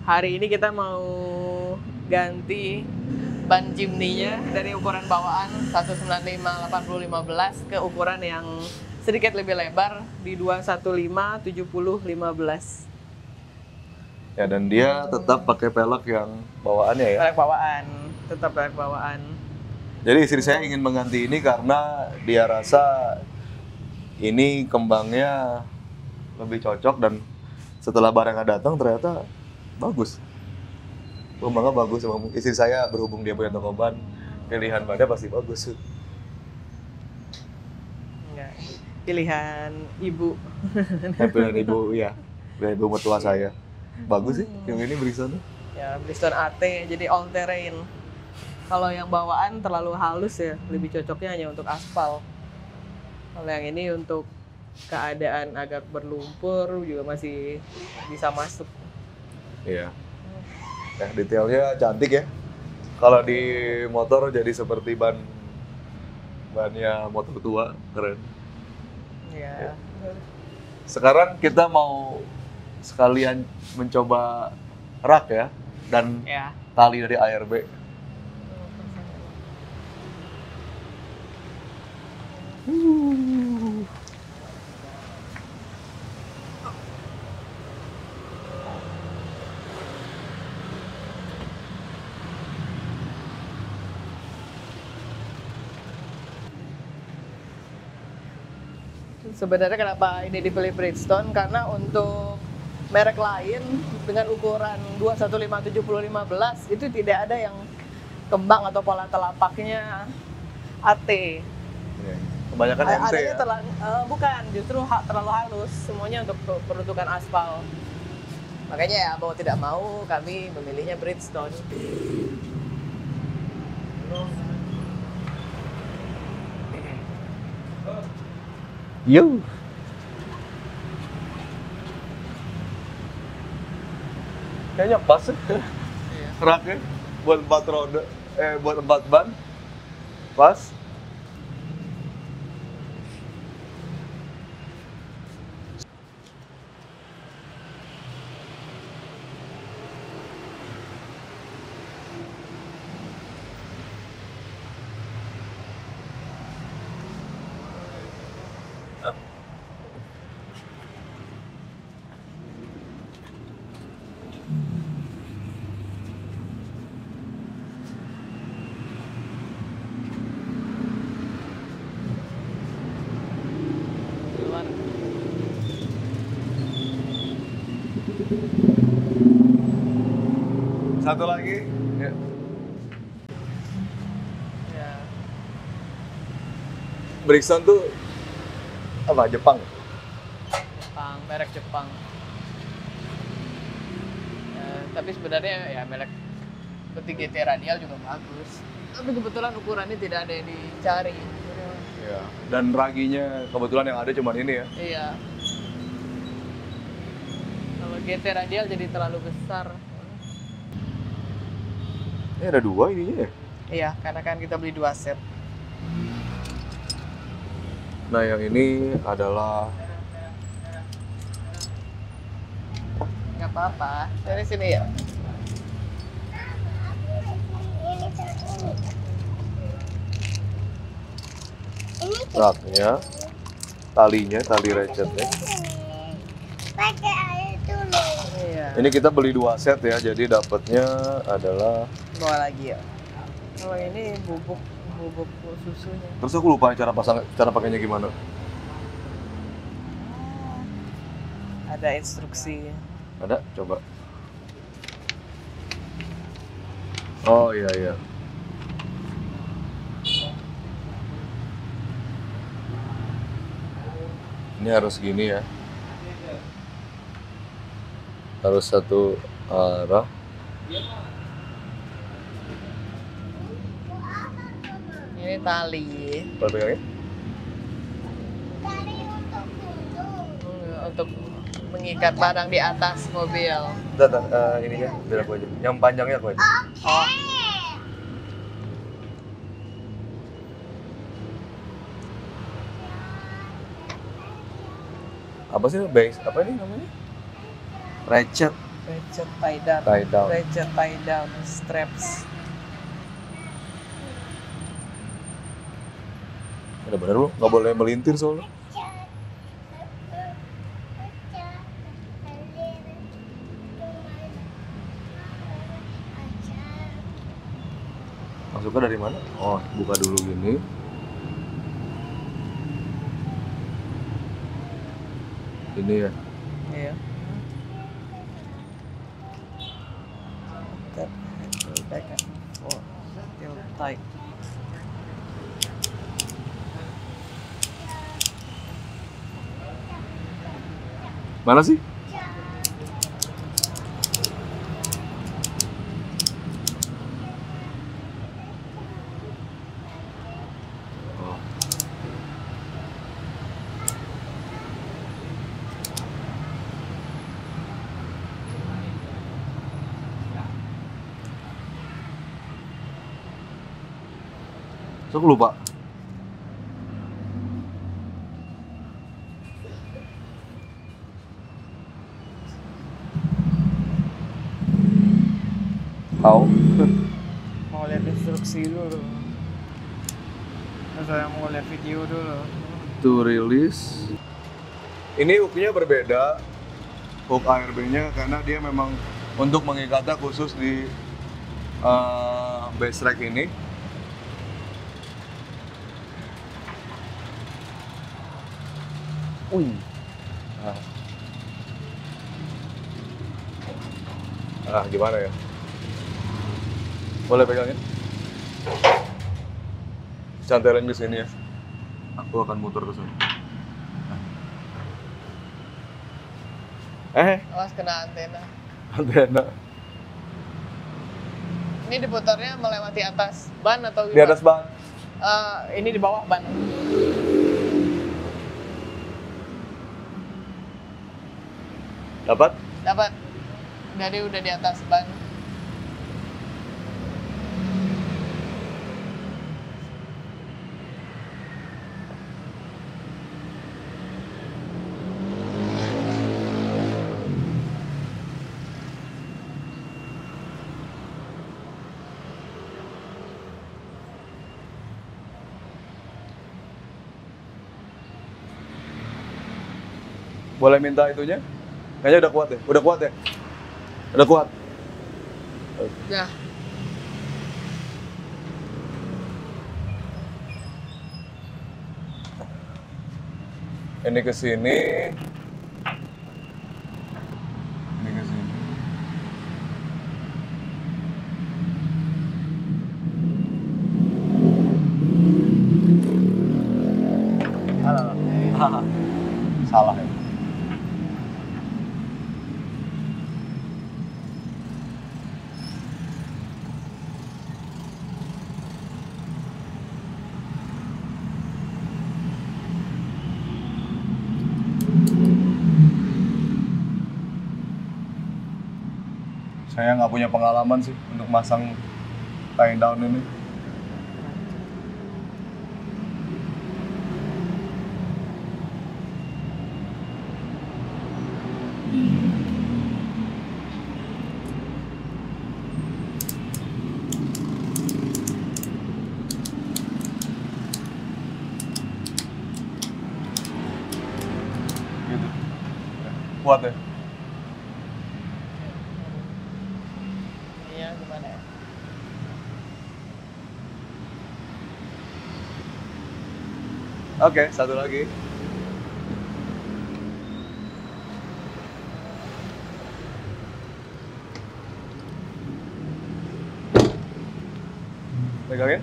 Hari ini kita mau ganti ban Jimny-nya dari ukuran bawaan 195/80/15 ke ukuran yang sedikit lebih lebar di 215/70/15. Ya, dan dia tetap pakai pelek yang bawaannya ya. Pelek bawaan, tetap pelek bawaan. Jadi istri saya ingin mengganti ini karena dia rasa ini kembangnya lebih cocok, dan setelah barangnya datang ternyata bagus. Kembangnya bagus, emang istri saya berhubung dia punya toko ban, pilihan bannya pasti bagus. Enggak, pilihan ibu. Pilihan ibu, ya, pilihan ibu mertua saya. Bagus sih, yang ini Brixton. Ya, Brixton AT jadi all terrain. Kalau yang bawaan terlalu halus ya, lebih cocoknya hanya untuk aspal. Kalau yang ini untuk keadaan agak berlumpur juga masih bisa masuk. Iya. Nah, detailnya cantik ya. Kalau di motor jadi seperti bannya motor tua, keren. Ya. Sekarang kita mau sekalian mencoba rak ya, dan Ya. tali dari ARB. Sebenarnya kenapa ini dipilih Bridgestone? Karena untuk merek lain dengan ukuran 215/70/15 itu tidak ada yang kembang atau pola telapaknya AT. Kebanyakan MT Adanya ya. bukan, justru terlalu halus, semuanya untuk peruntukan aspal. Makanya ya mau tidak mau kami memilihnya Bridgestone. Yo. Kayaknya pas ya. Raknya buat 4 roda, buat 4 ban. Pas. Keluar. Satu lagi. Ya. Ya. Brixton tuh apa? Jepang. Jepang, merek Jepang. Ya, tapi sebenarnya ya merek seperti GT Radial juga bagus. Tapi kebetulan ukurannya tidak ada yang dicari. Ya. Dan raginya kebetulan yang ada cuma ini ya. Iya. Kalau GT Radial jadi terlalu besar. Ini ada 2 ininya ya. Iya, karena kan kita beli 2 set. Nah, yang ini adalah Nggak apa-apa. Dari sini ya. raknya, talinya, tali ratchetnya. Pakai air dulu. Iya. Ini kita beli 2 set ya, jadi dapatnya adalah. Bawa lagi ya. Kalau ini bubuk susunya. Terus aku lupa cara pakainya gimana. Ada instruksi. Ada? Coba. Oh iya iya. Ini harus gini ya. Harus satu arah. Ini tali. Boleh pegangnya? Tali untuk duduk. Untuk mengikat barang di atas mobil. Ininya biar aku aja. Yang panjangnya aku aja. Oh, Apa sih base? Apa ini namanya? Ratchet. Ratchet tie down. Tie down. Ratchet tie down straps. Bener-bener lu nggak boleh melintir soalnya. Masuknya dari mana? Oh, buka dulu gini. Ini ya. Iya. That handle back and forth till tight. Mana sih? Oh. So, aku lupa. How? Mau lihat instruksi dulu. Saya mau lihat video dulu. To release. Ini hooknya berbeda, hook ARB-nya, karena dia memang untuk mengikatnya khusus di bass rack ini. Wih. Gimana ya? Boleh pegangin? Cantelin di sini ya. Aku akan muter ke sana. Awas kena antena. Antena. Ini diputarnya melewati atas ban atau gimana? Di atas ban. Ini di bawah ban. Dapat? Dapat. Jadi udah di atas ban. Boleh minta itunya? Kayaknya udah kuat ya? Udah kuat ya? Udah kuat? Ya. Ini ke sini. Ini ke sini. Salah ya. Saya nggak punya pengalaman sih untuk masang tie down ini. Gitu. Kuat ya? Iya, gimana ya? Oke, satu lagi. Pegangin.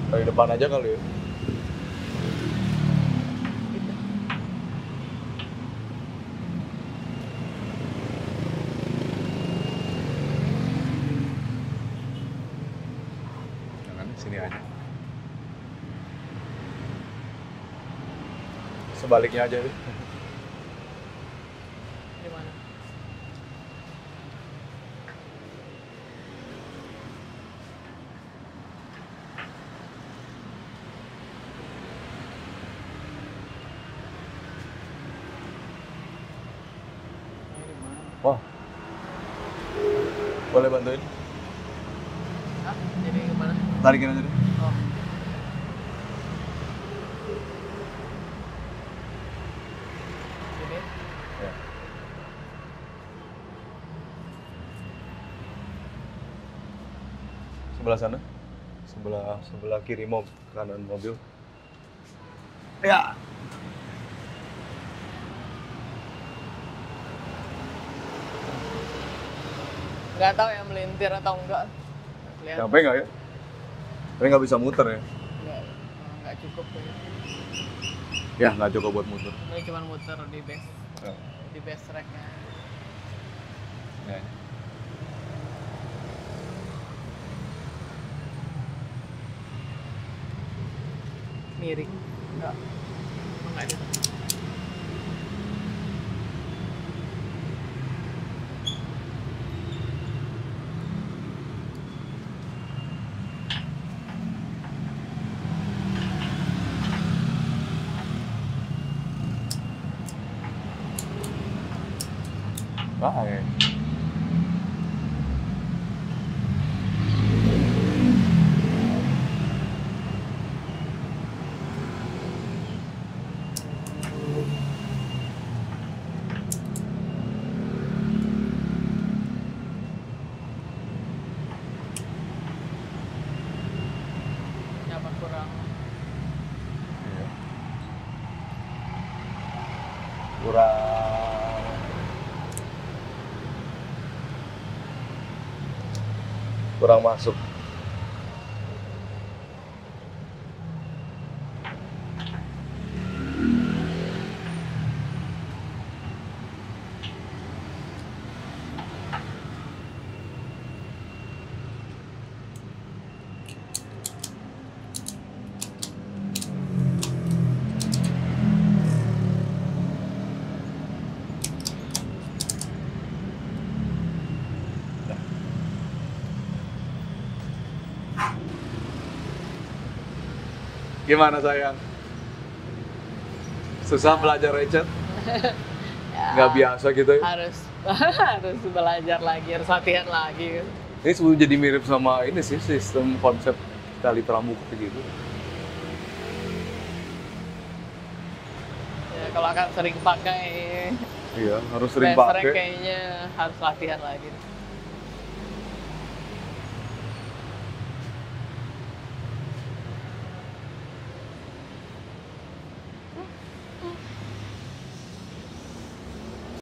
Dari depan aja kali ya. Jangan sini aja. Sebaliknya aja deh. Gimana? Boleh bantuin? Hah? Jadi gimana? Tarikin aja deh. Oh. Ini. Ya. Sebelah sana. Sebelah kiri kanan mobil. Ya. Nggak tahu ya melintir atau enggak. Lihat. Nyampe nggak ya? Tapi nggak bisa muter ya? Nggak cukup ya. Ya, nggak cukup buat muter. Ini cuma muter di base, Ya. di base tracknya. Ya. Miring. Enggak. Enggak ada. Ah, ya. Apa kurang? Iya. Kurang masuk. Gimana sayang? Susah belajar recet? Nggak biasa gitu ya? Harus harus belajar lagi, harus latihan lagi. Ini sebelum jadi mirip sama ini sih, sistem konsep tali pramuka gitu. Ya, kalau akan sering pakai Iya, harus sering base track pakai. kayaknya harus latihan lagi.